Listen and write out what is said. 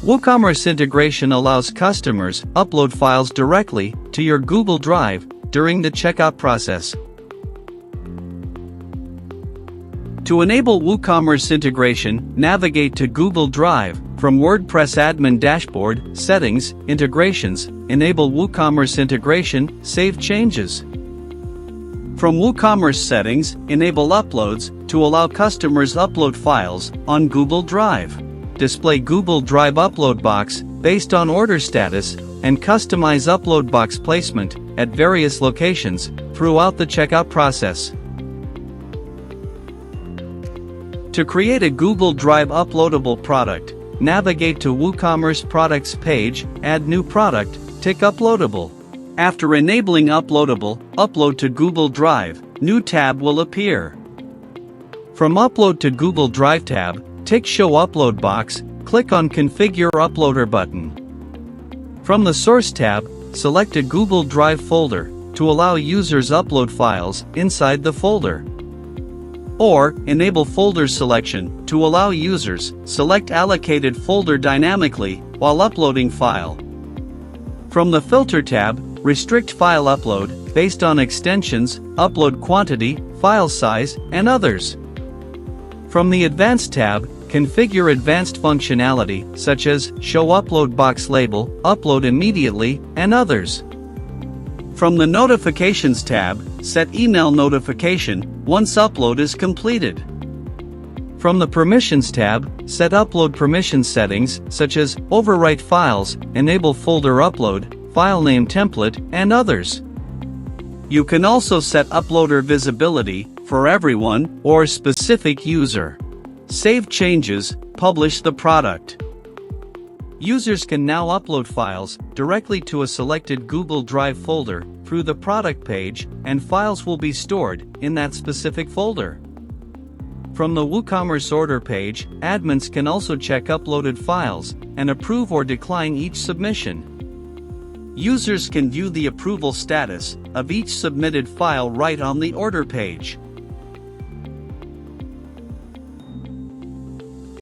WooCommerce integration allows customers upload files directly to your Google Drive during the checkout process. To enable WooCommerce integration, navigate to Google Drive from WordPress Admin Dashboard, Settings, Integrations, enable WooCommerce integration, save changes. From WooCommerce Settings, enable Uploads to allow customers upload files on Google Drive. Display Google Drive upload box based on order status and customize upload box placement at various locations throughout the checkout process. To create a Google Drive uploadable product, navigate to WooCommerce Products page, add new product, tick Uploadable. After enabling Uploadable, Upload to Google Drive, new tab will appear. From Upload to Google Drive tab, tick Show Upload box, click on Configure Uploader button. From the Source tab, select a Google Drive folder to allow users upload files inside the folder. Or, enable folder selection to allow users select allocated folder dynamically while uploading file. From the Filter tab, restrict file upload based on extensions, upload quantity, file size, and others. From the Advanced tab, configure advanced functionality such as Show Upload Box Label, Upload Immediately, and others. From the Notifications tab, set email notification once upload is completed. From the Permissions tab, set upload permission settings such as overwrite files, enable folder upload, file name template, and others. You can also set uploader visibility for everyone or specific user. Save changes, publish the product. Users can now upload files directly to a selected Google Drive folder through the product page, and files will be stored in that specific folder. From the WooCommerce order page, admins can also check uploaded files and approve or decline each submission. Users can view the approval status of each submitted file right on the order page.